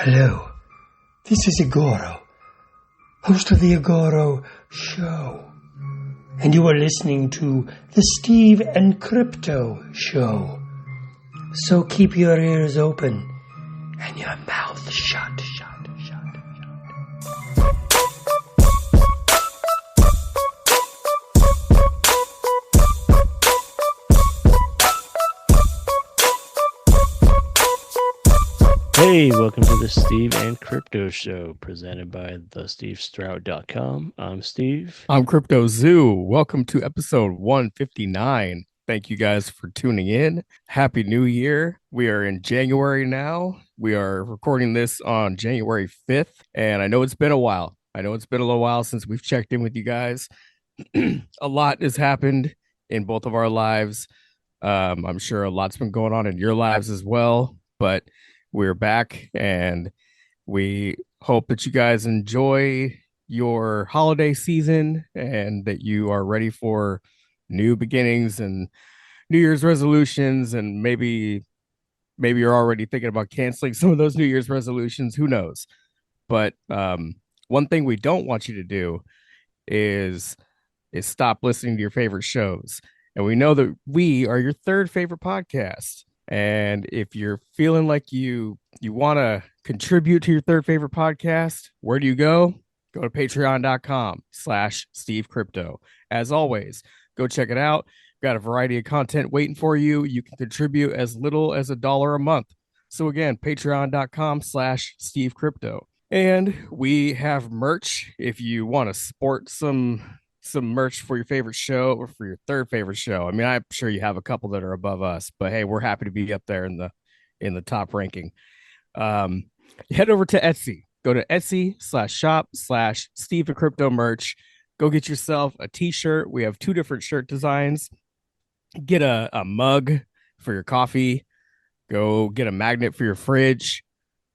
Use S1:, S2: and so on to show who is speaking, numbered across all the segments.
S1: Hello, this is Igoro, host of the Igoro Show, and you are listening to the Steve and Crypto Show. So keep your ears open and your mouth shut.
S2: Hey, welcome to the Steve and Crypto Show, presented by thestevestrout.com. I'm Steve.
S3: I'm Crypto Zoo. Welcome to episode 159. Thank you guys for tuning in. Happy New Year. We are in January now. We are recording this on January 5th, and I know it's been a while. I know it's been a little while since we've checked in with you guys. A lot has happened in both of our lives. I'm sure a lot's been going on in your lives as well, but we're back, and we hope that you guys enjoy your holiday season and that you are ready for new beginnings and New Year's resolutions. And maybe you're already thinking about canceling some of those New Year's resolutions. Who knows? But one thing we don't want you to do is stop listening to your favorite shows. And we know that we are your third favorite podcast. And if you're feeling like you want to contribute to your third favorite podcast, where do you go? Go to patreon.com/Steve Crypto. As always, go check it out. We've got a variety of content waiting for you. You can contribute as little as $1 a month. So again, patreon.com/Steve Crypto. And we have merch if you want to sport some merch for your favorite show or for your third favorite show. I mean, I'm sure you have a couple that are above us, but hey, we're happy to be up there in the top ranking. Head over to Etsy. Go to Etsy/shop/Steve and Crypto merch. Go get yourself a t-shirt. We have 2 different shirt designs. Get a mug for your coffee. Go get a magnet for your fridge.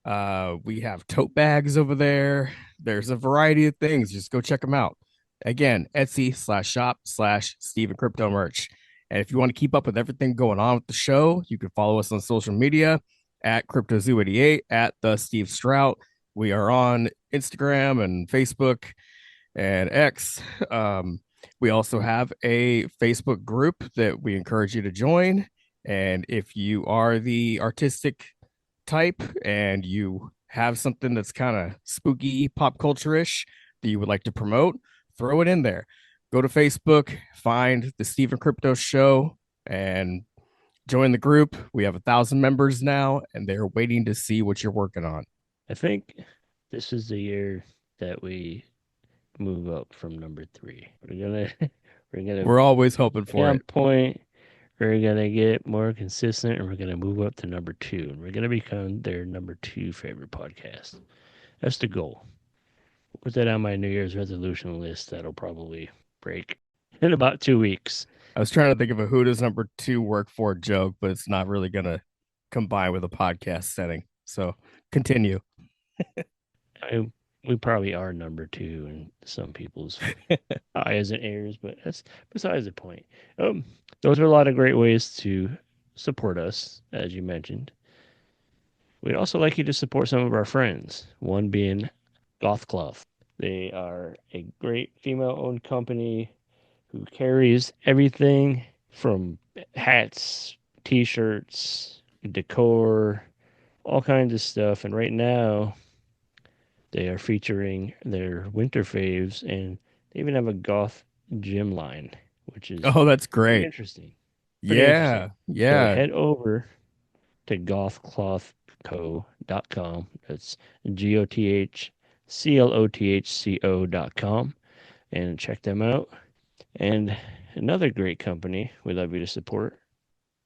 S3: We have tote bags over there. There's a variety of things. Just go check them out. Again, Etsy/shop/Steve and Crypto merch. And if you want to keep up with everything going on with the show, you can follow us on social media at CryptoZoo88, at the Steve Strout. We are on Instagram and Facebook and X. We also have a Facebook group that we encourage you to join. And if you are the artistic type and you have something that's kind of spooky, pop culture-ish that you would like to promote, throw it in there. Go to Facebook, find the Steve and Crypto Show, and join the group. We have 1,000 members now, and they're waiting to see what you're working on.
S2: I think this is the year that we move up from number 3.
S3: We're always hoping for it.
S2: Point. We're gonna get more consistent, and we're gonna move up to number 2, and we're gonna become their number 2 favorite podcast. That's the goal. Put that on my New Year's resolution list. That'll probably break in about 2 weeks.
S3: I was trying to think of a who does number 2 work for joke, but it's not really going to combine with a podcast setting. So continue.
S2: We probably are number 2 in some people's eyes and ears, but that's besides the point. Those are a lot of great ways to support us, as you mentioned. We'd also like you to support some of our friends, one being Goth Cloth. They are a great female-owned company who carries everything from hats, t-shirts, decor, all kinds of stuff. And right now, they are featuring their winter faves, and they even have a goth gym line, which is
S3: that's great.
S2: Interesting.
S3: Yeah.
S2: So head over to gothclothco.com. That's GOTHCLOTHCO.com, and check them out. And another great company we'd love you to support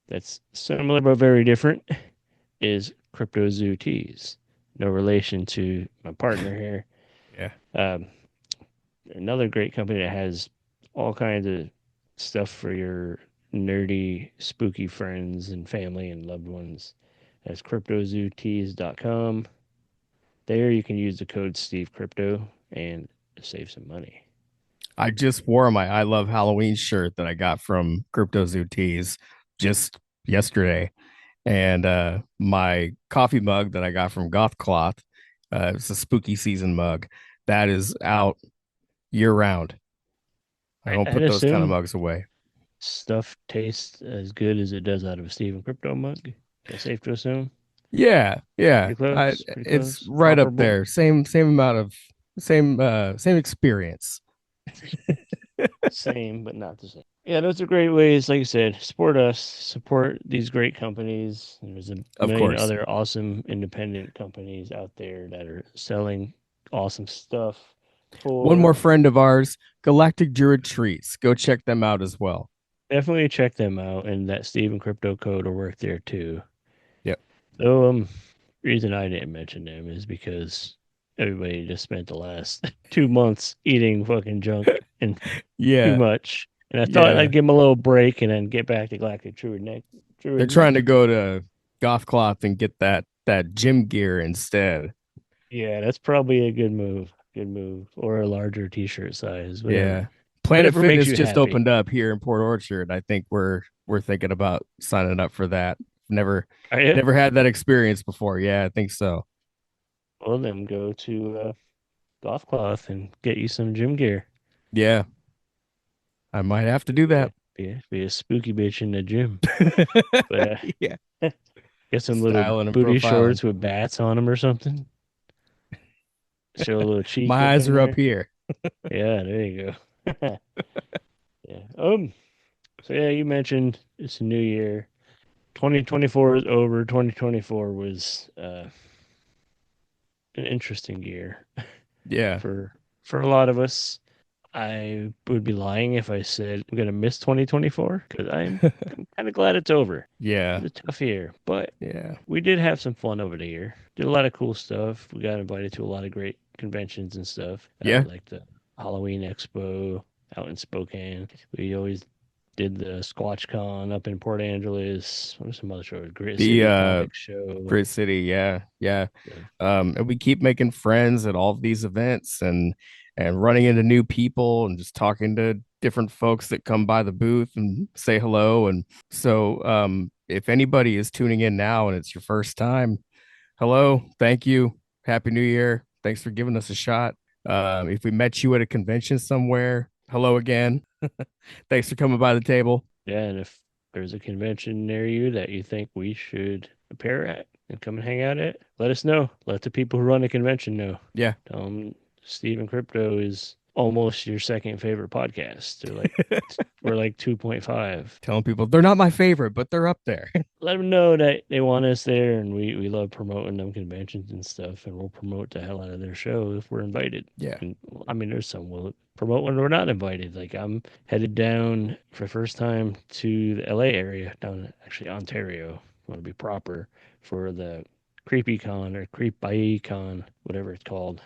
S2: that's similar but very different is Crypto Zoo Tees. No relation to my partner here.
S3: Yeah.
S2: Another great company that has all kinds of stuff for your nerdy, spooky friends and family and loved ones. That's CryptoZooTees.com. There you can use the code SteveCrypto and save some money.
S3: I just wore my I Love Halloween shirt that I got from Crypto Zoo Tees just yesterday. And my coffee mug that I got from Goth Cloth It's a spooky season mug that is out year round. I don't
S2: I'd
S3: put those kind of
S2: assume
S3: mugs away.
S2: stuff tastes as good as it does out of a Steven Crypto mug. Is that safe to assume?
S3: Yeah, yeah.
S2: Pretty close. Pretty
S3: It's
S2: close.
S3: right up
S2: Comparable.
S3: there. Same amount of same experience.
S2: Same, but not the same. Yeah, those are great ways. Like I said, support us, support these great companies. There's a
S3: Of
S2: million
S3: course.
S2: other awesome independent companies out there that are selling awesome stuff
S3: One more
S2: for
S3: friend of ours, Galactic Druid Treats. Go check them out as well.
S2: definitely check them out. And that Steven Crypto code will work there too.
S3: Yep.
S2: So, reason I didn't mention them is because everybody just spent the last 2 months eating fucking junk and too
S3: Yeah,
S2: much. And I thought
S3: yeah.
S2: I'd give them a little break and then get back to Galactic
S3: They're
S2: Druid
S3: trying to
S2: next.
S3: go to Goth Cloth and get that gym gear instead.
S2: Yeah, that's probably a good move. Good move. Or a larger t-shirt size, whatever.
S3: Yeah. Planet
S2: Whatever makes
S3: Fitness
S2: you
S3: just
S2: happy.
S3: opened up here in Port Orchard. I think we're thinking about signing up for that. Never
S2: Are you?
S3: never had that experience before. Yeah, I think so.
S2: Well, then go to Golf Cloth and get you some gym gear.
S3: Yeah, I might have to do that.
S2: Be a spooky bitch in the gym. But
S3: Yeah.
S2: get some little
S3: Styling and
S2: booty
S3: profiling.
S2: shorts with bats on them or something. Show a little cheek
S3: My
S2: up
S3: eyes
S2: in
S3: are up
S2: there.
S3: here.
S2: Yeah, there you go. Yeah. So yeah, you mentioned it's a new year. 2024 is over. 2024 was an interesting year
S3: Yeah.
S2: for a lot of us. I would be lying if I said I'm gonna miss 2024 because I'm kind of glad it's over. It
S3: Yeah.
S2: was a tough year, but
S3: Yeah.
S2: we did have some fun over the year. Did a lot of cool stuff. We got invited to a lot of great conventions and stuff,
S3: Yeah.
S2: like the Halloween Expo out in Spokane. We always did the Squatch Con up in Port Angeles. What are some other shows? Grit
S3: The
S2: City Comic Show.
S3: Grit City, yeah, yeah.
S2: So,
S3: And we keep making friends at all of these events and running into new people and just talking to different folks that come by the booth and say hello. And so if anybody is tuning in now and it's your first time, hello, thank you, happy new year, thanks for giving us a shot. If we met you at a convention somewhere, hello again. Thanks for coming by the table.
S2: yeah, and if there's a convention near you that you think we should appear at and come and hang out at, let us know. Let the people who run the convention know.
S3: Yeah.
S2: Tell them Steve and Crypto is almost your second favorite podcast. We're like 2.5.
S3: Telling people they're not my favorite, but they're up there.
S2: Let them know that they want us there, and we love promoting them conventions and stuff, and we'll promote the hell out of their show if we're invited.
S3: Yeah.
S2: And I mean, there's some we'll promote when we're not invited. Like I'm headed down for the first time to the LA area, down actually Ontario. Want to be proper for the Creepy Con or Creepy Con, whatever it's called.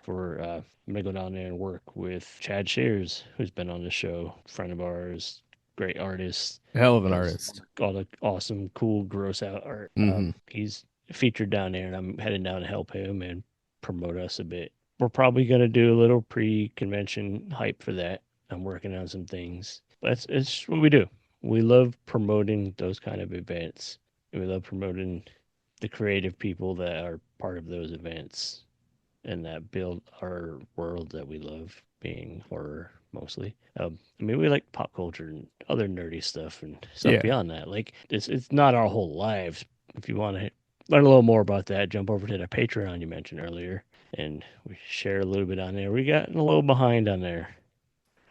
S2: For I'm gonna go down there and work with Chad Shears, who's been on the show, friend of ours, great artist,
S3: Hell of an
S2: does
S3: artist.
S2: all the awesome, cool, gross out art.
S3: Mm-hmm.
S2: He's featured down there, and I'm heading down to help him and promote us a bit. We're probably gonna do a little pre-convention hype for that. I'm working on some things. But it's what we do. We love promoting those kind of events. We love promoting the creative people that are part of those events and that build our world that we love, being horror mostly. I mean, we like pop culture and other nerdy stuff and stuff
S3: Yeah.
S2: beyond that. Like it's not our whole lives. If you want to learn a little more about that, jump over to the Patreon you mentioned earlier, and we share a little bit on there. We got a little behind on there,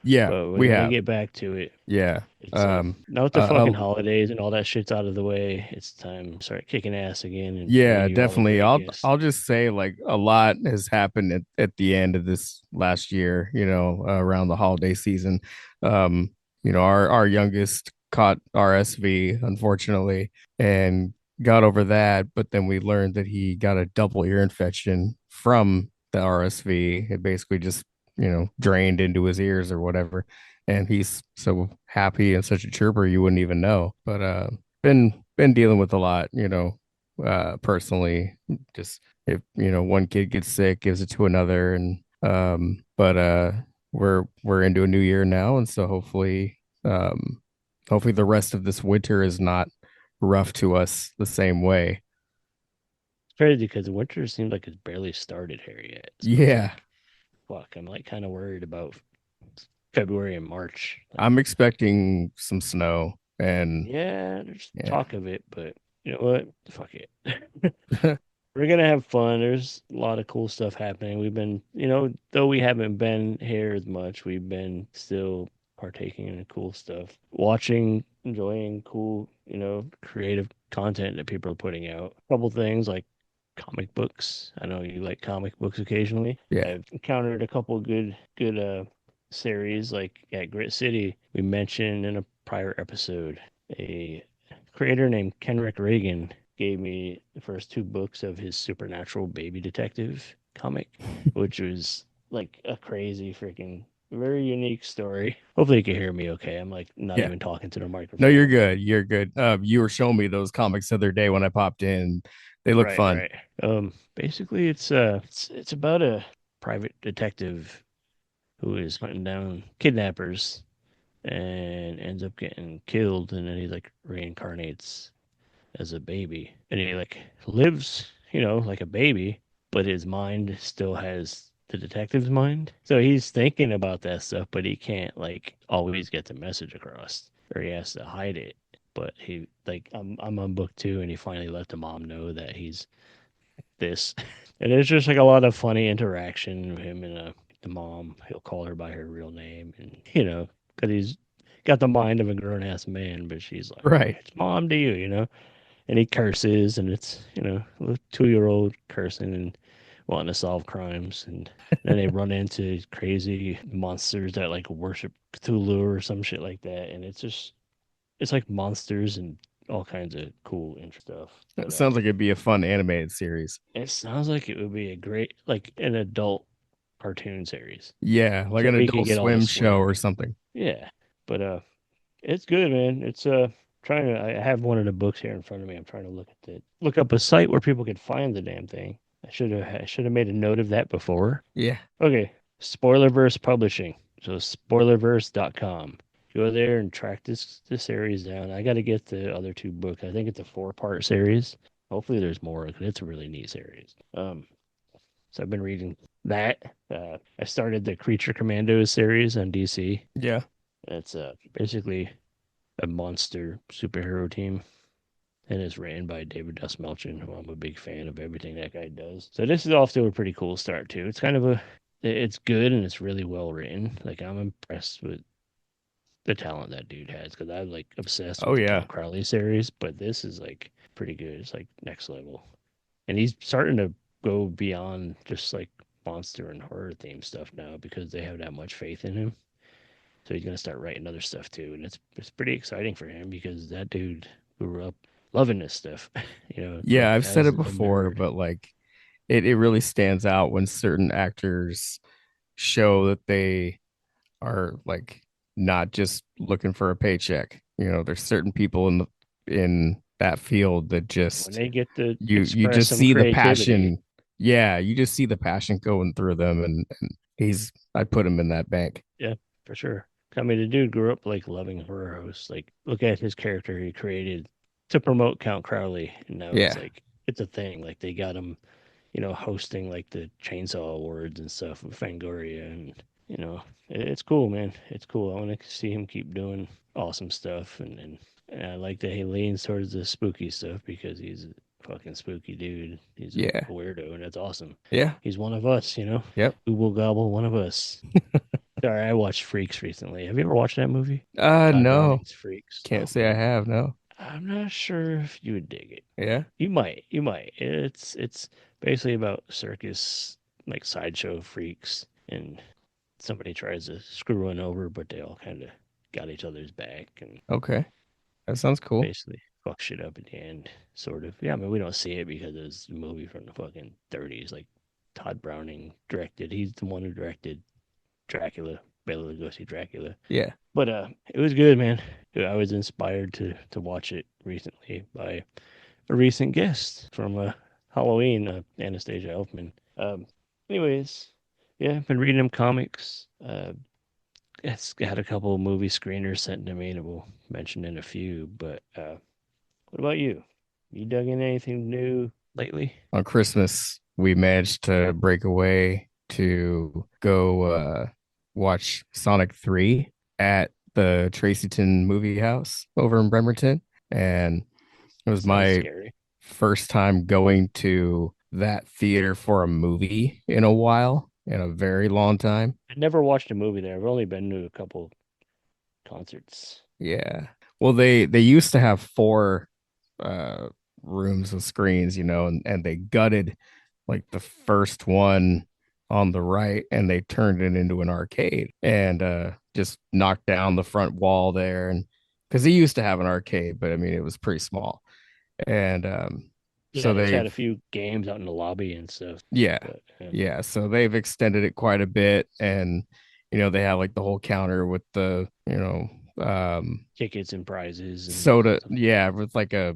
S3: Yeah,
S2: but we're
S3: we
S2: gonna
S3: have.
S2: get back to it.
S3: Yeah.
S2: It's now with the
S3: Uh,
S2: fucking holidays and all that shit's out of the way, it's time to start kicking ass again and bring
S3: yeah,
S2: you all a
S3: definitely.
S2: great
S3: I'll
S2: guest.
S3: I'll just say like a lot has happened at the end of this last year, around the holiday season. Um, our youngest caught RSV, unfortunately, and got over that, but then we learned that he got a double ear infection from the RSV. It basically just, drained into his ears or whatever. And he's so happy and such a chirper you wouldn't even know. But been dealing with a lot, personally. Just if one kid gets sick, gives it to another, and but we're into a new year now, and so hopefully the rest of this winter is not rough to us the same way.
S2: crazy because winter seems like it's barely started here yet. So it's
S3: Yeah,
S2: like, fuck, I'm like kind of worried about February and March. Like,
S3: I'm expecting some snow and
S2: yeah, there's
S3: yeah.
S2: talk of it, but you know what? Fuck it. We're gonna have fun. There's a lot of cool stuff happening. We've been, though we haven't been here as much, we've been still partaking in the cool stuff, watching, enjoying cool, creative content that people are putting out. A couple things like comic books. I know you like comic books occasionally.
S3: Yeah.
S2: I've encountered a couple good series like at Grit City. We mentioned in a prior episode a creator named Kenrick Reagan gave me the first two books of his Supernatural Baby Detective comic, which was like a crazy freaking very unique story. Hopefully you can hear me okay. I'm like not
S3: Yeah.
S2: even talking to the
S3: No, you're
S2: microphone.
S3: good. You're good. You were showing me those comics the other day when I popped in. They look
S2: Right,
S3: fun.
S2: right. Basically it's about a private detective who is hunting down kidnappers and ends up getting killed, and then he like reincarnates as a baby, and he like lives, like a baby, but his mind still has the detective's mind. So he's thinking about that stuff, but he can't like always get the message across, or he has to hide it. But he like I'm on book two, and he finally let the mom know that he's this. And it's just like a lot of funny interaction with him and the mom. He'll call her by her real name, and because he's got the mind of a grown ass man, but she's like,
S3: Right.
S2: "It's mom to you," and he curses, and it's a 2-year-old cursing and wanting to solve crimes, and then they run into crazy monsters that like worship Cthulhu or some shit like that, and it's like monsters and all kinds of cool interesting stuff.
S3: It
S2: But
S3: sounds like it'd be a fun animated series.
S2: it sounds like it would be a great like an adult cartoon series,
S3: Yeah, like
S2: so
S3: an
S2: we could
S3: adult
S2: get all the
S3: swim show
S2: swearing
S3: or
S2: in.
S3: something.
S2: Yeah, but it's good, man. It's trying to. I have one of the books here in front of me. I'm trying to look up a site where people could find the damn thing. I should have made a note of that before.
S3: Yeah.
S2: Okay, Spoilerverse Publishing. So spoilerverse.com. Go there and track this series down. I got to get the other two books. I think it's a 4-part series. Hopefully, there's more because it's a really neat series. So I've been reading that. I started the Creature Commandos series on DC.
S3: Yeah.
S2: It's basically a monster superhero team, and it's ran by David Dustmalchian, who I'm a big fan of everything that guy does. So this is off to a pretty cool start too. It's good and it's really well written. Like I'm impressed with the talent that dude has because I'm like obsessed
S3: Oh
S2: with the
S3: yeah.
S2: Count Crowley series, but this is like pretty good. It's like next level, and he's starting to go beyond just like monster and horror theme stuff now because they have that much faith in him. So he's gonna start writing other stuff too, and it's pretty exciting for him because that dude grew up loving this stuff. Grew
S3: Yeah,
S2: up
S3: I've said
S2: as
S3: it
S2: a
S3: before,
S2: nerd.
S3: but like it really stands out when certain actors show that they are like not just looking for a paycheck. There's certain people in that field that
S2: When
S3: just
S2: they get to
S3: you
S2: express
S3: just
S2: some
S3: see the
S2: creativity,
S3: passion. Yeah, you just see the passion going through them, and I put him in that bank.
S2: yeah, for sure. I mean, the dude grew up like loving horror hosts. Like, look at his character he created to promote Count Crowley, and now it's
S3: Yeah.
S2: like it's a thing. Like they got him, hosting like the Chainsaw Awards and stuff with Fangoria, and it's cool, man. It's cool. I want to see him keep doing awesome stuff, and I like that he leans towards the spooky stuff because he's a fucking spooky dude. He's a
S3: Yeah.
S2: weirdo, and that's awesome.
S3: Yeah.
S2: He's one of us,
S3: Yep.
S2: Google Gobble, one of us. Sorry, I watched Freaks recently. Have you ever watched that movie? Todd
S3: No.
S2: Browning's Freaks.
S3: Can't
S2: Oh
S3: say I
S2: man,
S3: have, no.
S2: I'm not sure if you would dig it.
S3: Yeah.
S2: You might. You might. It's basically about circus, like sideshow freaks, and somebody tries to screw one over, but they all kind of got each other's back and
S3: Okay. That sounds cool.
S2: basically fuck shit up at the end, sort of. Yeah, I mean we don't see it because it's a movie from the fucking 30s, like Todd Browning directed. He's the one who directed Dracula, Bela Lugosi Dracula.
S3: Yeah.
S2: But it was good, man. I was inspired to watch it recently by a recent guest from Halloween, Anastasia Elfman. Anyways, yeah, I've been reading them comics. It's got a couple of movie screeners sent to me that we'll mention in a few. But what about you? You dug in anything new? lately.
S3: On Christmas, we managed to break away to go watch Sonic 3 at the Tracyton Movie House over in Bremerton. And it was
S2: Sounds
S3: my
S2: scary.
S3: first time going to that theater for a movie in a while, in a very long time.
S2: I never watched a movie there. I've only been to a couple concerts.
S3: Yeah. Well, they used to have four uh rooms with screens, and they gutted like the first one on the right and they turned it into an arcade and just knocked down the front wall there and because he used to have an arcade, but I mean it was pretty small. And
S2: Yeah,
S3: so
S2: they just had a
S3: they've
S2: few games out in the lobby and stuff.
S3: yeah.
S2: But
S3: Yeah, so they've extended it quite a bit and they have like the whole counter with the,
S2: tickets and prizes and
S3: soda,
S2: stuff.
S3: yeah, with like a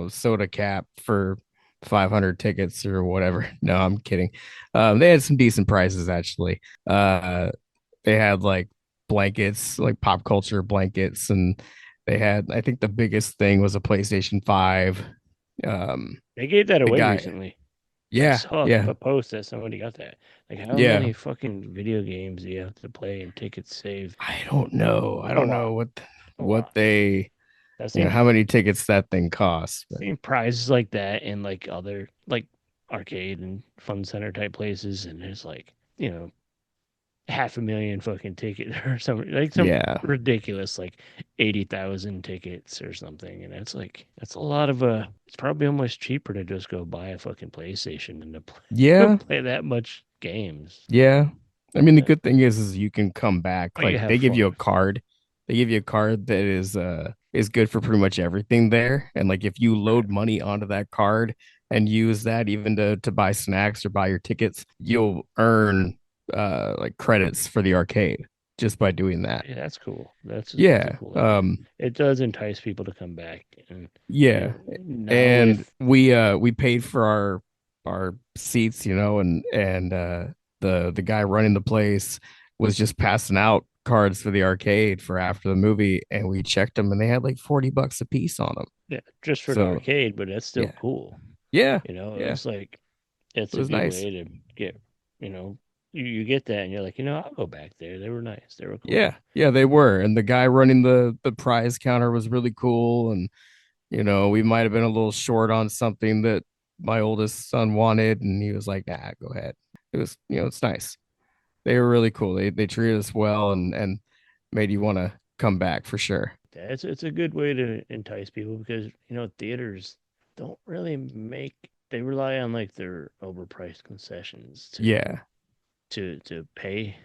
S3: soda cap for 500 tickets or whatever. No, I'm kidding. They had some decent prices actually. They had like blankets, like pop culture blankets, and they had, I think the biggest thing was a PlayStation 5.
S2: They gave that
S3: The
S2: away
S3: guy,
S2: recently. I
S3: yeah,
S2: saw
S3: yeah,
S2: a post that somebody got that. Like, how
S3: yeah.
S2: many fucking video games do you have to play and tickets save?
S3: I don't know. I
S2: A
S3: don't know
S2: lot, a
S3: what
S2: lot.
S3: they,
S2: I've seen
S3: how many tickets that thing costs, but
S2: seen prizes like that in like other like arcade and fun center type places, and there's like half a million fucking tickets or something like some
S3: yeah.
S2: ridiculous like 80,000 tickets or something, and that's a lot of it's probably almost cheaper to just go buy a fucking PlayStation and to play,
S3: Yeah,
S2: play that much games.
S3: yeah. I mean, the
S2: Uh,
S3: good thing is you can come back.
S2: But you
S3: Like
S2: have
S3: they give you a
S2: fun.
S3: card. They give you a card that is good for pretty much everything there. And like if you
S2: Right.
S3: load money onto that card and use that even to buy snacks or buy your tickets, you'll earn like credits for the arcade just by doing that.
S2: Yeah, that's cool. That's a
S3: Yeah.
S2: cool idea. It does entice people to come back, and
S3: Yeah.
S2: now
S3: And
S2: with
S3: we paid for our seats, and the guy running the place was just passing out cards for the arcade for after the movie, and we checked them and they had like 40 bucks a piece on them.
S2: yeah, just for the
S3: So
S2: arcade, but that's still
S3: yeah.
S2: cool.
S3: Yeah.
S2: It
S3: Yeah.
S2: was like
S3: It
S2: it's a
S3: was
S2: good
S3: nice.
S2: way to get you know you get that and you're like I'll go back there. They were nice. They were
S3: Yeah.
S2: cool.
S3: Yeah, they were. And the guy running the prize counter was really cool. And we might have been a little short on something that my oldest son wanted, and he was like, "Nah, go ahead." It was, it's nice. They were really cool. They treated us well and made you want to come back for sure.
S2: It's a good way to entice people because theaters don't really make they rely on like their overpriced concessions
S3: Yeah,
S2: to pay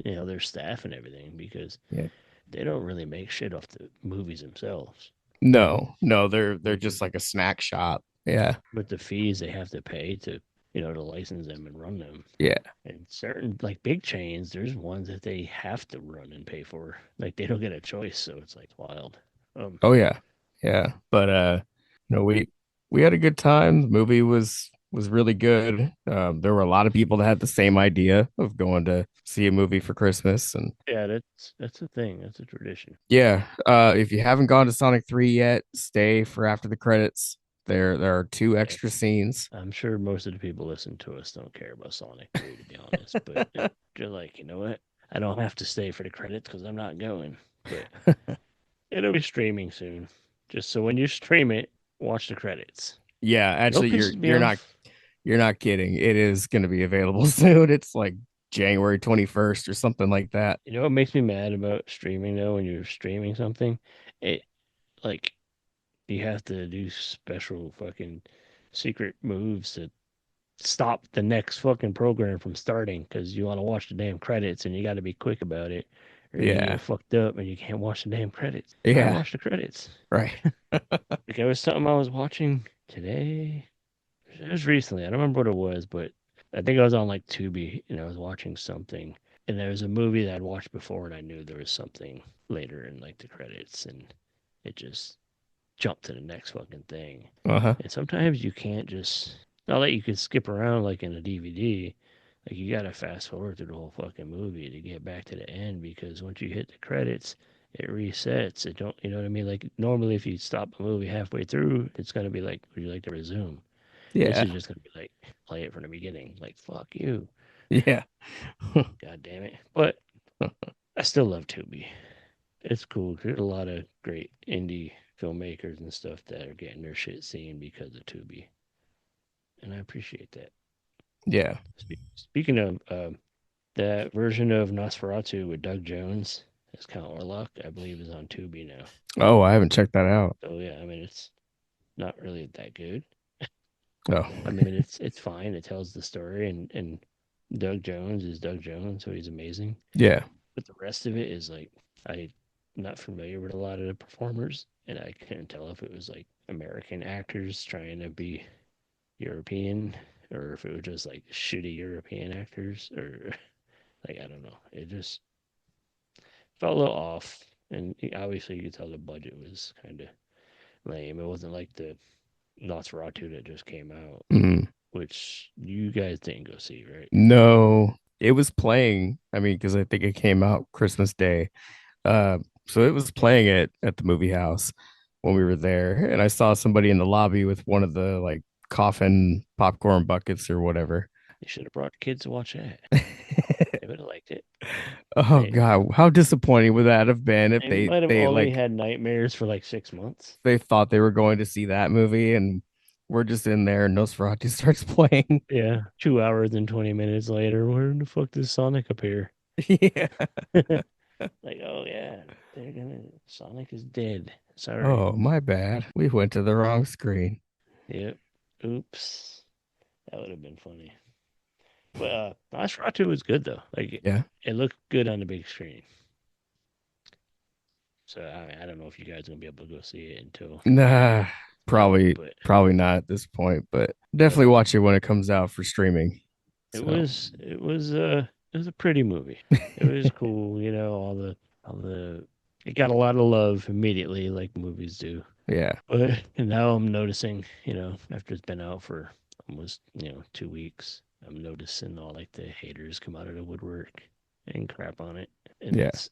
S2: their staff and everything because
S3: yeah.
S2: they don't really make shit off the movies themselves.
S3: No, no, they're
S2: With
S3: just like a snack shop. Yeah,
S2: the fees they have to pay to to license them and run them.
S3: yeah.
S2: And certain like big chains, there's ones that they have to run and pay for. Like they don't get a choice, so it's like wild. Um,
S3: Oh yeah, yeah. But we had a good time. The movie was really good. There were a lot of people that had the same idea of going to see a movie for Christmas, and
S2: yeah, that's a thing. That's a tradition.
S3: yeah, if you haven't gone to Sonic 3 yet, stay for after the credits. There are two extra
S2: It's
S3: scenes.
S2: I'm sure most of the people listen to us don't care about Sonic 3 to be honest, but they're like, you know what? I don't have to stay for the credits because I'm not going. But it'll be streaming soon. Just so when you stream it, watch the credits.
S3: Yeah,
S2: You know what
S3: actually
S2: pisses me
S3: you're
S2: off?
S3: not kidding. It is going to be available soon. It's like January 21st or something like that.
S2: You know what makes me mad about streaming though? When you're streaming something, it like you have to do special fucking secret moves to stop the next fucking program from starting because you want to watch the damn credits and you got to be quick about it, or you're gonna
S3: Yeah.
S2: get fucked up and you can't watch the damn credits. Try to
S3: Yeah.
S2: watch the credits.
S3: Right.
S2: Like there was something I was watching today. It was recently. I don't remember what it was, but I think I was on like Tubi and I was watching something. And there was a movie that I'd watched before and I knew there was something later in like the credits and it just jumped to the next fucking thing.
S3: Uh-huh.
S2: And sometimes you can't just not that you can skip around like in a DVD. Like you gotta fast forward through the whole fucking movie to get back to the end because once you hit the credits, it resets. It don't you know what I mean? Like normally if you stop a movie halfway through, it's gonna be like, would you like to resume? This
S3: Yeah.
S2: is just gonna be like play it from the beginning. Like fuck you,
S3: Yeah.
S2: god damn it. But I still love Tubi. It's cool. There's a lot of great indie filmmakers and stuff that are getting their shit seen because of Tubi, and I appreciate that.
S3: Yeah.
S2: Speaking of that version of Nosferatu with Doug Jones as Count Orlok, I believe, is on Tubi now.
S3: Oh, I haven't checked that out.
S2: So yeah, I mean it's not really that good.
S3: Oh.
S2: I mean it's fine. It tells the story, and Doug Jones is Doug Jones, so he's amazing.
S3: Yeah.
S2: But the rest of it is like I'm not familiar with a lot of the performers, and I couldn't tell if it was like American actors trying to be European, or if it was just like shitty European actors, or like I don't know. It just felt a little off, and obviously you could tell the budget was kind of lame. It wasn't like the Nosferatu that just came out,
S3: Mhm.
S2: which you guys didn't go see, right?
S3: No, it was playing. I mean, because I think it came out Christmas Day. So it was playing it at the movie house when we were there, and I saw somebody in the lobby with one of the like coffin popcorn buckets or whatever.
S2: You should have brought the kids to watch that. They would have liked it.
S3: Oh
S2: They
S3: God, how disappointing would that have been if
S2: they
S3: they
S2: might have
S3: they
S2: only
S3: like
S2: had nightmares for like 6 months.
S3: they thought they were going to see that movie and we're just in there and Nosferatu starts playing.
S2: Yeah, 2 hours and 20 minutes later, where in the fuck does Sonic appear?
S3: Yeah.
S2: Like, oh yeah, they're gonna. Sonic is dead. Sorry.
S3: Oh, my bad. We went to the wrong screen.
S2: Yep. Oops. That would have been funny. But Nosferatu was good though. Like
S3: Yeah.
S2: it looked good on the big screen. So I don't know if you guys are gonna be able to go see it until
S3: Nah,
S2: it's out,
S3: probably not at this point, but
S2: but
S3: definitely watch it when it comes out for streaming.
S2: it
S3: So,
S2: was it was it was a pretty movie. It was cool, you know, all the it got a lot of love immediately like movies do.
S3: yeah.
S2: But and now I'm noticing, you know, after it's been out for almost, 2 weeks, I'm noticing all like the haters come out of the woodwork and crap on it. And
S3: Yeah.
S2: it's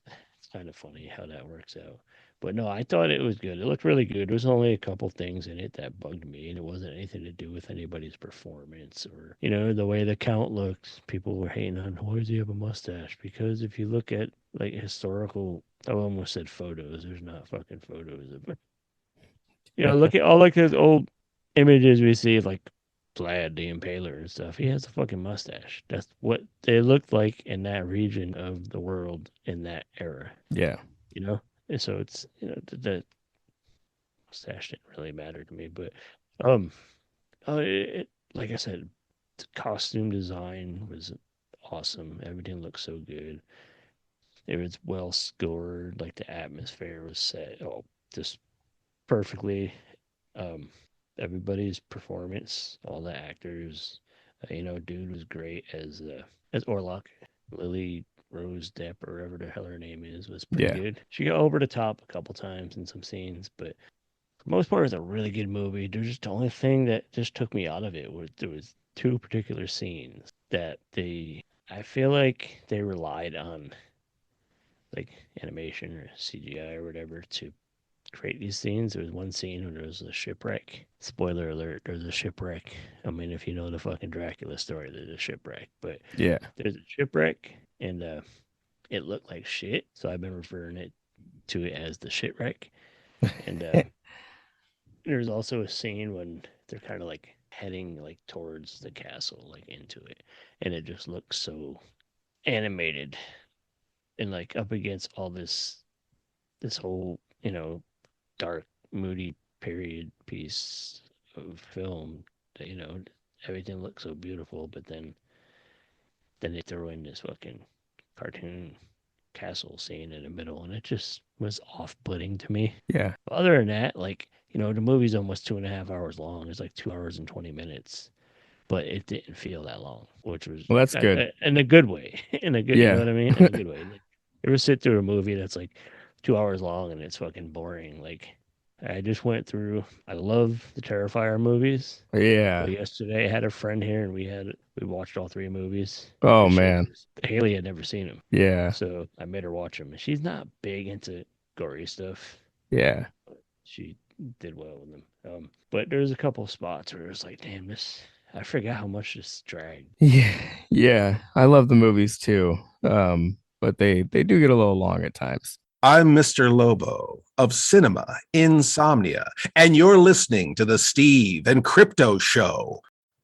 S2: kind of funny how that works out. But no, I thought it was good. It looked really good. There was only a couple things in it that bugged me, and it wasn't anything to do with anybody's performance or, the way the count looks. People were hating on, why does he have a mustache? Because if you look at like historical, I almost said photos, there's not fucking photos of, look at all like those old images we see of like Vlad the Impaler and stuff. He has a fucking mustache. That's what they looked like in that region of the world in that era,
S3: Yeah.
S2: you know? And so it's, the mustache didn't really matter to me, but, um, like I said, the costume design was awesome. Everything looked so good. It was well scored. Like the atmosphere was set, just perfectly. Um, Everybody's performance, all the actors, dude was great as Orlok. Lily Rose Depp or whatever the hell her name is was pretty
S3: Yeah.
S2: good. She got over the top a couple times in some scenes, but for the most part, it was a really good movie. There's just the only thing that just took me out of it was there was two particular scenes that I feel like they relied on like animation or CGI or whatever to create these scenes. There was one scene when there was a shipwreck. Spoiler alert, there's a shipwreck. I mean, if you know the fucking Dracula story, there's a shipwreck. But
S3: Yeah.
S2: there's a shipwreck, and it looked like shit. So I've been referring to it as the shipwreck. And there's also a scene when they're kind of like heading like towards the castle, like into it. And it just looks so animated and like up against all this whole, dark, moody period piece of film that everything looks so beautiful, but then they throw in this fucking cartoon castle scene in the middle, and it just was off-putting to me.
S3: Yeah.
S2: Other than that, like the movie's almost 2.5 hours long. It's like 2 hours and 20 minutes, but it didn't feel that long, which was
S3: Well, that's good.
S2: in a good way. In a good, you know
S3: Yeah.
S2: what I mean? In a good way. Like, you ever sit through a movie that's like 2 hours long and it's fucking boring? Like, I just went through. I love the Terrifier movies, but
S3: Yeah.
S2: yesterday I had a friend here and we watched all three movies
S3: Oh
S2: because
S3: man.
S2: Haley had never seen them,
S3: Yeah.
S2: so I made her watch them. And she's not big into gory stuff.
S3: Yeah.
S2: She did well with them. But there's a couple spots where it was like, damn, I forgot how much this dragged.
S3: Yeah, yeah. I love the movies too. But they do get a little long at times.
S4: I'm Mr. Lobo of Cinema Insomnia, and you're listening to the Steve and Crypto Show.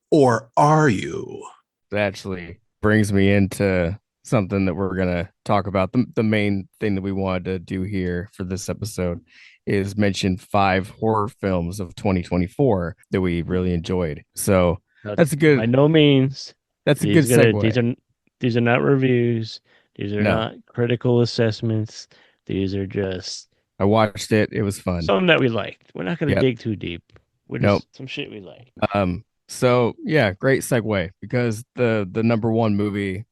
S4: Or are you?
S3: That actually brings me into something that we're gonna talk about. The main thing that we wanted to do here for this episode is mention 5 horror films of 2024 that we really enjoyed. So that's a
S2: By
S3: good
S2: no means.
S3: that's a good segue.
S2: These are not reviews. These are
S3: No,
S2: not critical assessments. These are just
S3: I watched it. It was fun.
S2: something that we liked. We're not going to
S3: Yep.
S2: dig too deep. We're
S3: Nope.
S2: just some shit we like.
S3: So yeah, great segue because the number one movie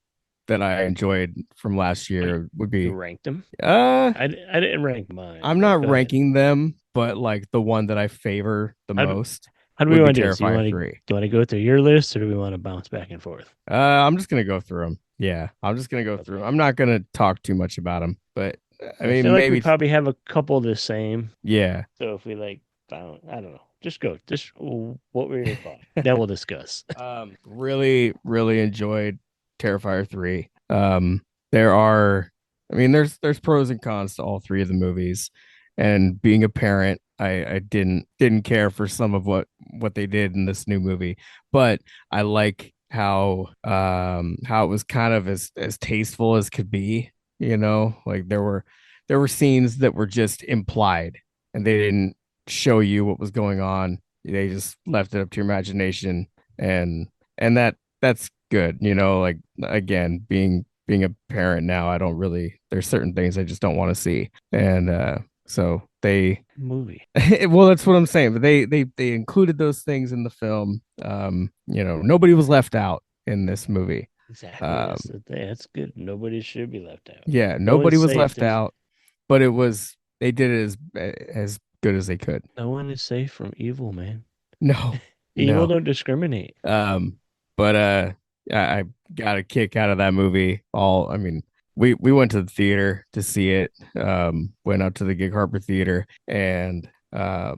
S3: that I enjoyed from last year would
S2: You
S3: be
S2: ranked them.
S3: I
S2: I didn't rank mine.
S3: I'm
S2: but
S3: not
S2: go ahead.
S3: ranking them, but like the one that I favor the
S2: How
S3: most
S2: How do we
S3: would be
S2: want to do this?
S3: Terrifier 3.
S2: Do you want to go through your list, or do we want to bounce back and forth?
S3: I'm just gonna go through them. Yeah, I'm just gonna go through 'em. I'm not gonna talk too much about them, but I
S2: I
S3: mean
S2: feel like we
S3: maybe
S2: probably have a couple the same.
S3: yeah.
S2: So if we like, I don't know. Just go. Just what were your thoughts? Then we'll discuss.
S3: Really enjoyed Terrifier 3. There are, I mean, there's pros and cons to all three of the movies, and being a parent, I didn't care for some of what they did in this new movie, but I like how it was kind of as tasteful as could be. Like there were scenes that were just implied, and they didn't show you what was going on. They just left it up to your imagination, and that's good. Like again, being a parent now, I don't really. There's certain things I just don't want to see, and so they.
S2: Movie.
S3: Well, that's what I'm saying. But they included those things in the film. Nobody was left out in this movie.
S2: Exactly. That's the thing. That's good. Nobody should be left out.
S3: Yeah,
S2: No
S3: nobody
S2: one's
S3: was
S2: safe.
S3: left out, but they did it as good as they could.
S2: No one is safe from evil, man.
S3: No,
S2: Evil
S3: no.
S2: don't discriminate.
S3: But I got a kick out of that movie. I mean, we went to the theater to see it. Went out to the Gig Harbor Theater, and I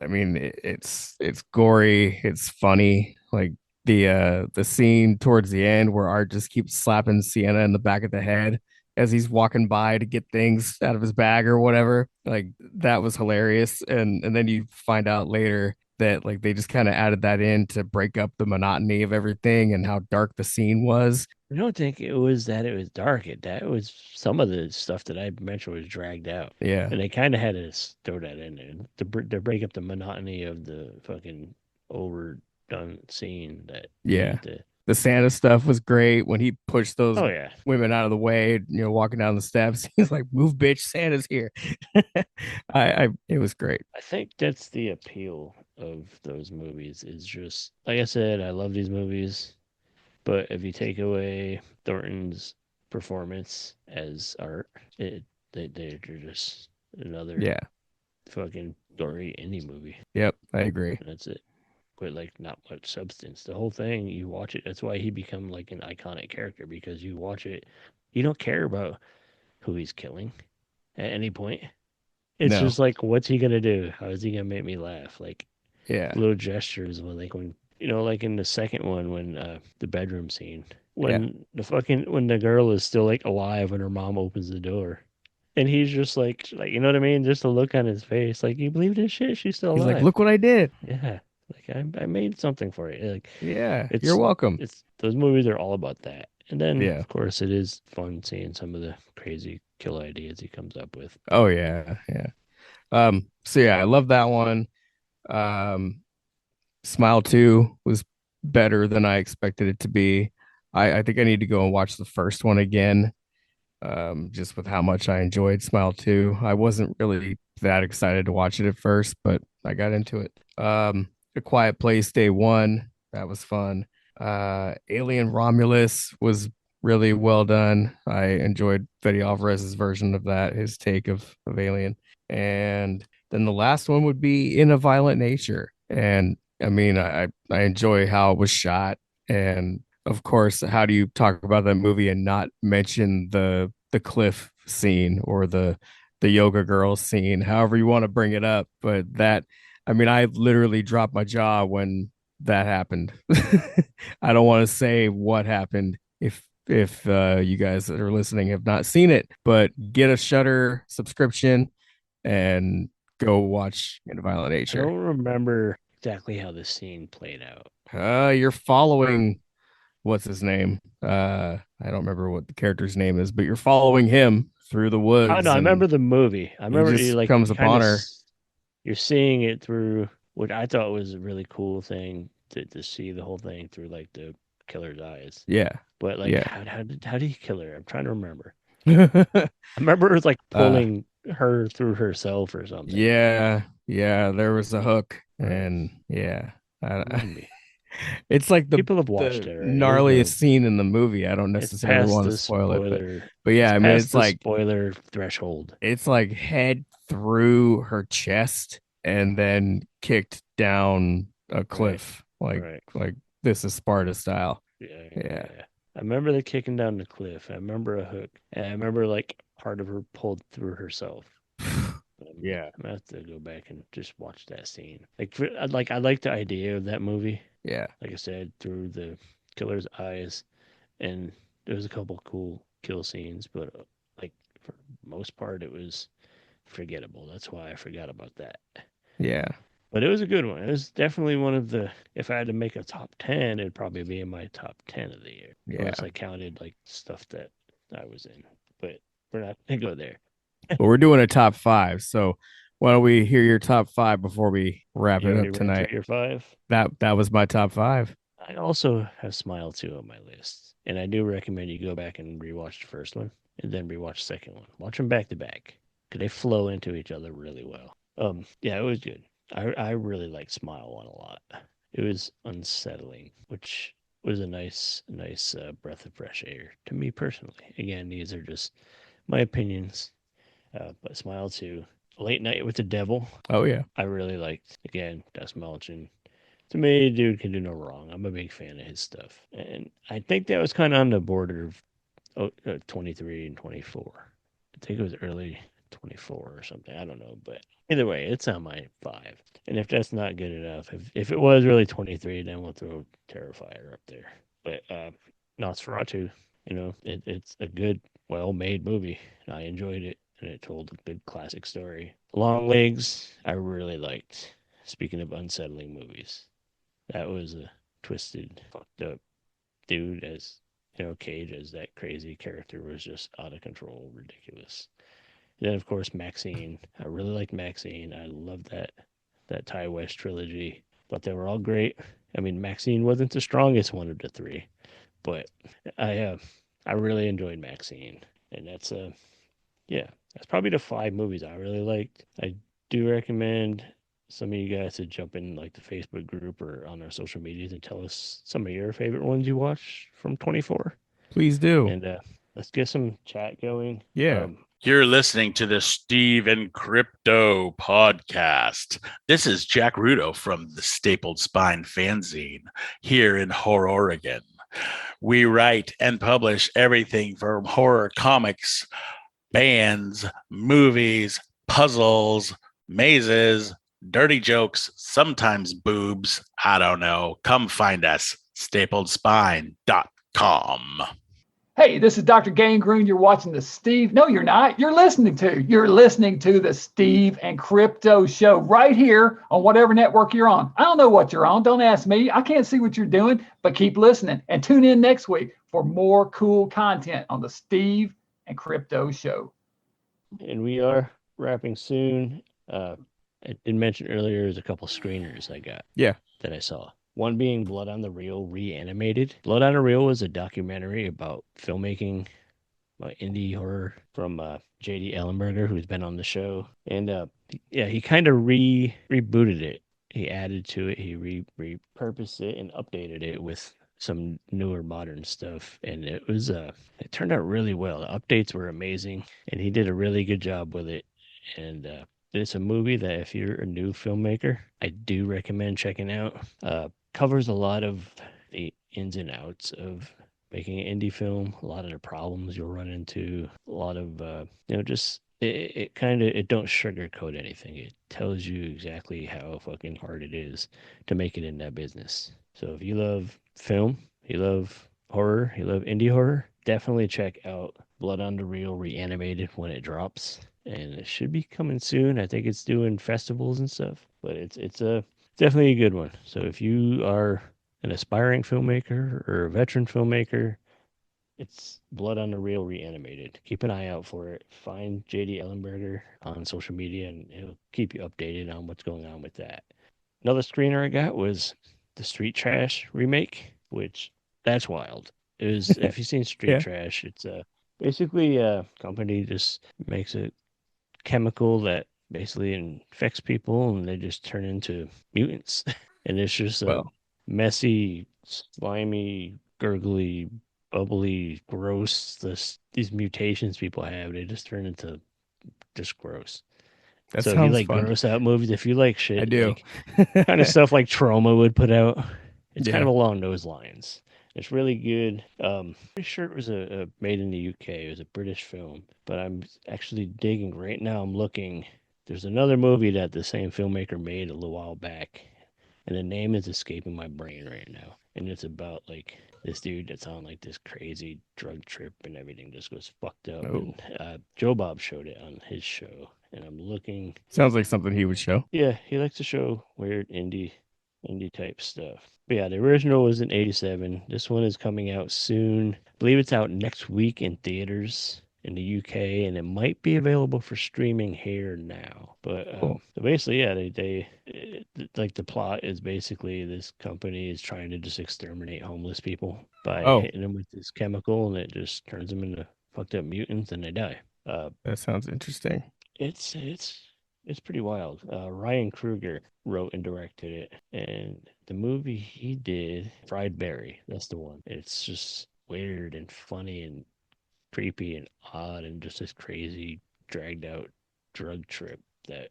S3: mean, it's gory, it's funny. Like the scene towards the end where Art just keeps slapping Sienna in the back of the head as he's walking by to get things out of his bag or whatever. Like that was hilarious. And then you find out later that like they just kind of added that in to break up the monotony of everything and how dark the scene was.
S2: I don't think it was that it was dark. That was some of the stuff that I mentioned was dragged out.
S3: Yeah.
S2: And they kind of had to throw that in there to break up the monotony of the fucking overdone scene.
S3: Yeah. The Santa stuff was great when he pushed those women out of the way, walking down the steps. He's like, "Move, bitch, Santa's here." It was great.
S2: I think that's the appeal of those movies is just, like I said, I love these movies, but if you take away Thornton's performance as Art, they're just another fucking story indie movie.
S3: Yep, I agree.
S2: And that's it. But like not much substance. The whole thing, you watch it. That's why he become like an iconic character, because you watch it, you don't care about who he's killing at any point. It's just like, what's he gonna do? How is he gonna make me laugh? Like, little gestures when like in the second one when the bedroom scene when when the girl is still like alive when her mom opens the door. And he's just like you know what I mean? Just a look on his face, like, you believe this shit? She's still alive.
S3: He's like, look what I did.
S2: Yeah. Like I made something for you. Like,
S3: you're welcome.
S2: Those movies are all about that. And then of course it is fun seeing some of the crazy kill ideas he comes up with.
S3: Oh yeah. So yeah, I love that one. Smile 2 was better than I expected it to be. I think I need to go and watch the first one again. Just with how much I enjoyed Smile 2. I wasn't really that excited to watch it at first, but I got into it. A Quiet Place Day 1, that was fun. Alien Romulus was really well done. I enjoyed Fede Alvarez's version of that, his take of Alien. And then the last one would be In a Violent Nature. And I mean, I enjoy how it was shot. And of course, how do you talk about that movie and not mention the cliff scene or the the yoga girls scene, however you want to bring it up. But I literally dropped my jaw when that happened. I don't want to say what happened if you guys that are listening have not seen it, but get a Shudder subscription and go watch In Violent
S2: I
S3: Nature.
S2: don't remember exactly how the scene played out.
S3: You're following what's his name? I don't remember what the character's name is, but you're following him through the woods.
S2: Oh no, I remember the movie. I remember
S3: he just
S2: you
S3: comes upon her.
S2: You're seeing it through, what I thought was a really cool thing to see the whole thing through like the killer's eyes.
S3: Yeah.
S2: But like,
S3: Yeah.
S2: how did he kill her? I'm trying to remember. I remember it was like pulling her through herself or something.
S3: Yeah. There was a hook, and yeah, it's like
S2: people have watched it. Right?
S3: Gnarliest scene in the movie. I don't necessarily want to spoil it, but yeah, it's like
S2: spoiler threshold.
S3: It's like head through her chest and then kicked down a cliff, like this is Sparta style. Yeah.
S2: I remember the kicking down the cliff. I remember a hook, and I remember like part of her pulled through herself.
S3: Yeah,
S2: I'm gonna have to go back and just watch that scene. I like the idea of that movie.
S3: Yeah,
S2: like I said, through the killer's eyes, and there was a couple cool kill scenes, but like for the most part, it was forgettable. That's why I forgot about that.
S3: Yeah.
S2: But it was a good one. It was definitely one of the, if I had to make a top 10, it'd probably be in my top 10 of the year.
S3: Yeah.
S2: Unless I counted like stuff that I was in. But we're not going to go there.
S3: But we're doing a top 5. So why don't we hear your top 5 before we wrap it up tonight?
S2: Your 5?
S3: That was my top 5.
S2: I also have Smile 2 on my list. And I do recommend you go back and rewatch the first one and then rewatch the second one. Watch them back to back. Because they flow into each other really well. Yeah, it was good. I really liked Smile 1 a lot. It was unsettling, which was a nice breath of fresh air to me personally. Again, these are just my opinions. But Smile 2, Late Night with the Devil.
S3: Oh, yeah.
S2: I really liked. Again, Des Melchin. To me, dude can do no wrong. I'm a big fan of his stuff. And I think that was kind of on the border of 23 and 24. I think it was early 24 or something. I don't know. But either way, it's on my 5. And if that's not good enough, if it was really 23, then we'll throw Terrifier up there. But Nosferatu, it's a good, well-made movie. I enjoyed it, and it told a good classic story. Long Legs, I really liked. Speaking of unsettling movies, that was a twisted, fucked up dude as, Cage as that crazy character was just out of control, ridiculous. And then, of course, Maxine. I really liked Maxine. I loved that Ty West trilogy. But they were all great. I mean, Maxine wasn't the strongest one of the 3, but I really enjoyed Maxine, and that's probably the 5 movies I really liked. I do recommend some of you guys to jump in like the Facebook group or on our social medias and tell us some of your favorite ones you watched from 24.
S3: Please do.
S2: And let's get some chat going.
S3: Yeah.
S5: You're listening to the Steve and Crypto podcast. This is Jack Rudo from the Stapled Spine fanzine here in Horror, Oregon. We write and publish everything from horror comics, bands, movies, puzzles, mazes, dirty jokes, sometimes boobs. I don't know. Come find us. stapledspine.com.
S6: Hey, this is Dr. Gangrene. You're watching the Steve. No, you're not. You're listening to the Steve and Crypto show right here on whatever network you're on. I don't know what you're on. Don't ask me. I can't see what you're doing, but keep listening and tune in next week for more cool content on the Steve and Crypto show.
S2: And we are wrapping soon. I did mention earlier there's a couple screeners I got.
S3: Yeah.
S2: That I saw. One being Blood on the Reel Reanimated. Blood on the Reel was a documentary about filmmaking, about indie horror from J.D. Ellenberger, who's been on the show. And he kind of rebooted it. He added to it. He repurposed it and updated it with some newer modern stuff. And it turned out really well. The updates were amazing, and he did a really good job with it. And it's a movie that if you're a new filmmaker, I do recommend checking out. Covers a lot of the ins and outs of making an indie film, a lot of the problems you'll run into, a lot of, just it don't sugarcoat anything. It tells you exactly how fucking hard it is to make it in that business. So if you love film, you love horror, you love indie horror, definitely check out Blood on the Reel Reanimated when it drops. And it should be coming soon. I think it's doing festivals and stuff. But it's a definitely a good one. So if you are an aspiring filmmaker or a veteran filmmaker, it's Blood on the Reel Reanimated. Keep an eye out for it. Find JD Ellenberger on social media, and it'll keep you updated on what's going on with that. Another screener I got was the Street Trash remake, which that's wild. It was, if you've seen Street
S3: Yeah.
S2: Trash, it's basically a company just makes a chemical that basically infects people, and they just turn into mutants. And it's just a
S3: Well,
S2: messy, slimy, gurgly, bubbly, gross. These mutations people have, they just turn into just gross.
S3: that
S2: So if you
S3: sounds
S2: like
S3: fun.
S2: gross out movies, if you like
S3: I
S2: shit
S3: do.
S2: like kind of stuff like Trauma would put out, it's kind
S3: Yeah.
S2: of along those lines. It's really good. Pretty sure it was a made in the UK. It was a British film, but I'm actually digging right now. I'm looking. There's another movie that the same filmmaker made a little while back, and the name is escaping my brain right now. And it's about like this dude that's on like this crazy drug trip and everything just goes fucked up.
S3: Oh.
S2: And Joe Bob showed it on his show, and I'm looking.
S3: Sounds like something he would show.
S2: Yeah, he likes to show weird indie type stuff. But yeah, the original was in '87. This one is coming out soon. I believe it's out next week in theaters in the UK, and it might be available for streaming here now. But
S3: Cool.
S2: so basically, yeah, like the plot is basically this company is trying to just exterminate homeless people by
S3: Oh.
S2: hitting them with this chemical, and it just turns them into fucked up mutants, and they die.
S3: That sounds interesting.
S2: It's pretty wild. Ryan Kruger wrote and directed it, and the movie he did, Fried Berry, that's the one. It's just weird and funny and creepy and odd and just this crazy dragged out drug trip that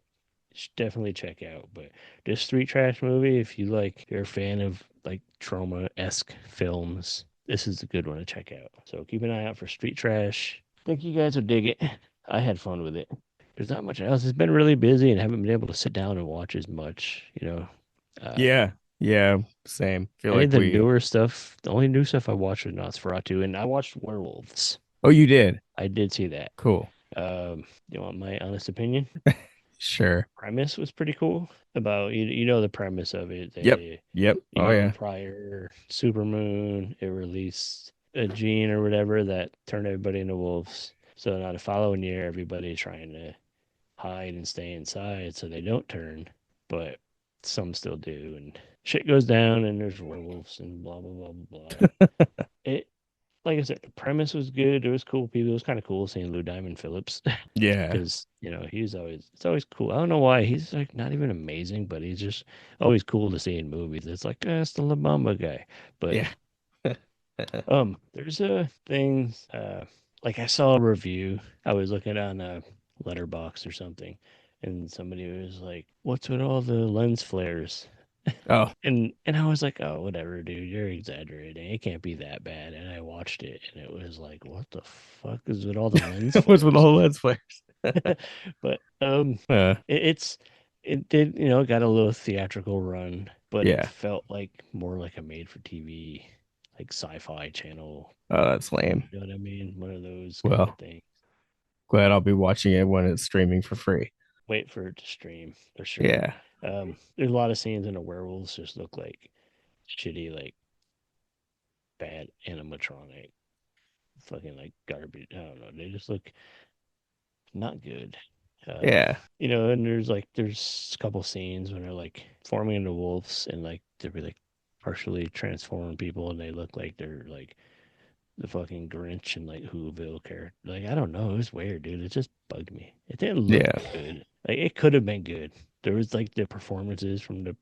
S2: you should definitely check out. But this Street Trash movie, if you're a fan of like trauma-esque films, this is a good one to check out. So keep an eye out for Street Trash. Think you guys will dig it. I had fun with it. There's not much else. It's been really busy and haven't been able to sit down and watch as much, you know.
S3: Yeah. Yeah. Same. Feel
S2: Any
S3: like
S2: of the
S3: we.
S2: newer stuff, the only new stuff I watched was Nosferatu, and I watched Werewolves.
S3: Oh, you did.
S2: I did see that.
S3: Cool.
S2: You want my honest opinion?
S3: Sure.
S2: Premise was pretty cool. About you know the premise of it.
S3: Yep. Yep. Oh yeah.
S2: Prior supermoon, it released a gene or whatever that turned everybody into wolves. So now the following year, everybody's trying to hide and stay inside so they don't turn, but some still do, and shit goes down, and there's werewolves and blah blah blah blah blah. It, like I said, the premise was good. It was cool. People, it was kind of cool seeing Lou Diamond Phillips
S3: Yeah.
S2: because it's always cool. I don't know why he's like not even amazing, but he's just always cool to see in movies. It's like it's the La Bamba guy, but
S3: Yeah.
S2: there's a thing like I saw a review. I was looking on a letterbox or something, and somebody was like, "What's with all the lens flares?"
S3: Oh.
S2: And I was like, "Oh, whatever, dude. You're exaggerating. It can't be that bad." And I watched it, and it was like, "What the fuck is with all the lens
S3: What's with
S2: flares?"
S3: all lens flares?
S2: But it did, got a little theatrical run, but it
S3: Yeah.
S2: felt like more like a made for TV, like sci-fi channel.
S3: Oh, that's lame.
S2: You know what I mean? One of those kind
S3: Well,
S2: of things.
S3: glad I'll be watching it when it's streaming for free.
S2: Wait for it to stream for sure.
S3: Yeah.
S2: There's a lot of scenes in the werewolves just look like shitty, like bad animatronic, fucking like garbage. I don't know. They just look not good.
S3: Yeah.
S2: And there's a couple scenes when they're like forming into wolves and like they're like partially transforming people and they look like they're like the fucking Grinch and like Whoville character. Like I don't know, it was weird, dude. It just bugged me. It didn't look
S3: Yeah.
S2: good. Like it could have been good. There was like the performances from the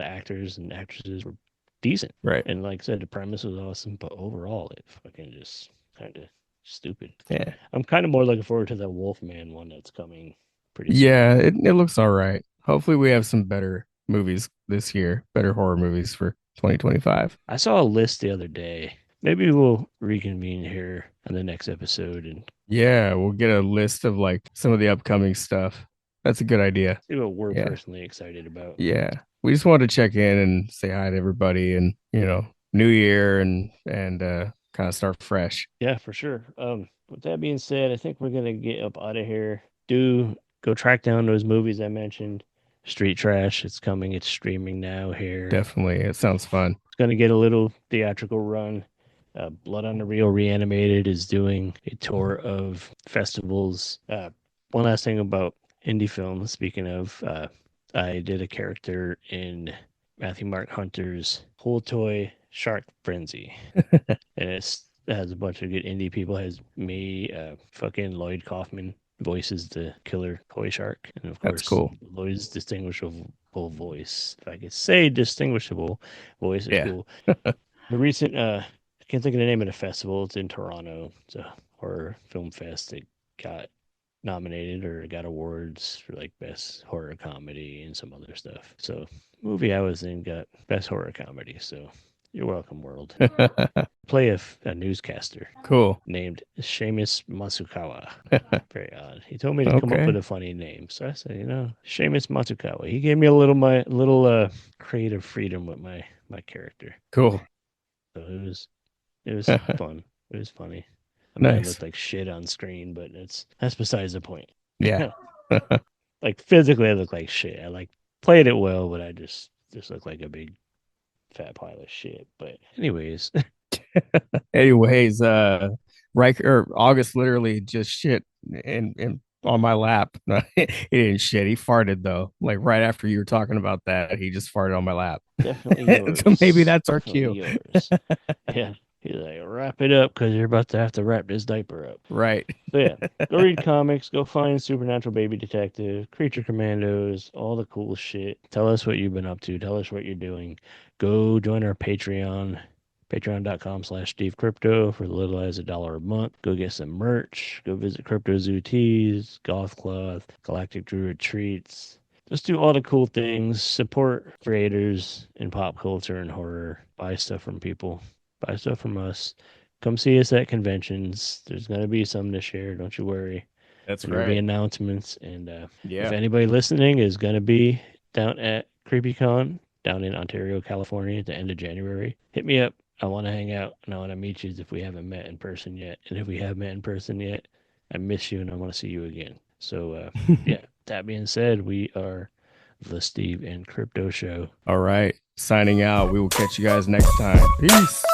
S2: actors and actresses were decent.
S3: Right.
S2: And like I said, the premise was awesome, but overall it fucking just kind of stupid.
S3: Yeah.
S2: I'm kind of more looking forward to the Wolfman one that's coming pretty soon.
S3: Yeah. It looks all right. Hopefully, we have some better movies this year, better horror movies for 2025.
S2: I saw a list the other day maybe we'll reconvene here on the next episode and
S3: Yeah, we'll get a list of like some of the upcoming stuff. That's a good idea.
S2: see what we're
S3: Yeah.
S2: personally excited about.
S3: Yeah. We just wanted to check in and say hi to everybody and, new year and kind of start fresh.
S2: Yeah, for sure. With that being said, I think we're gonna get up out of here. Do go track down those movies I mentioned. Street Trash, it's coming. It's streaming now here.
S3: Definitely. It sounds fun.
S2: It's gonna get a little theatrical run. Blood on the Reel Reanimated is doing a tour of festivals. One last thing about indie films. Speaking of, I did a character in Matthew Mark Hunter's Whole Toy Shark Frenzy, and it has a bunch of good indie people. It has me, fucking Lloyd Kaufman voices the killer toy shark, and of
S3: That's
S2: course
S3: cool.
S2: Lloyd's distinguishable voice. If I could say distinguishable voice is
S3: Yeah.
S2: cool. The recent, I can't think of the name of the festival. It's in Toronto. It's a horror film fest. It got nominated or got awards for like best horror comedy and some other stuff. So movie I was in got best horror comedy. So you're welcome, world. Play a newscaster
S3: Cool.
S2: named Seamus Matsukawa. Very odd. He told me to come up
S3: Okay.
S2: with a funny name, so I said, Seamus Matsukawa. He gave me a little creative freedom with my character.
S3: Cool.
S2: So it was fun. It was funny. I
S3: Nice.
S2: looked like shit on screen, but that's besides the point.
S3: Yeah.
S2: Like physically, I look like shit. I like played it well, but I just look like a big fat pile of shit. But anyways,
S3: Anyways, Riker August literally just shit in on my lap. He didn't shit. He farted though. Like right after you were talking about that, he just farted on my lap.
S2: definitely yours.
S3: So maybe that's our
S2: Definitely
S3: cue.
S2: yours. Yeah. He's like, wrap it up because you're about to have to wrap this diaper up.
S3: Right.
S2: So yeah, go read comics, go find Supernatural Baby Detective, Creature Commandos, all the cool shit. Tell us what you've been up to. Tell us what you're doing. Go join our Patreon, patreon.com/Steve Crypto for as little as $1 a month. Go get some merch. Go visit Crypto Zoo Tees, Goth Cloth, Galactic Drew Retreats. Just do all the cool things. Support creators in pop culture and horror. Buy stuff from people. Buy stuff from us. Come see us at conventions. There's going to be some this year. Don't you worry.
S3: That's
S2: There'll be
S3: right.
S2: announcements. And if
S3: Yeah.
S2: anybody listening is going to be down at CreepyCon down in Ontario, California at the end of January, hit me up. I want to hang out and I want to meet you if we haven't met in person yet. And if we have met in person yet, I miss you and I want to see you again. So, yeah, that being said, we are the Steve and Crypto Show.
S3: All right. Signing out. We will catch you guys next time. Peace.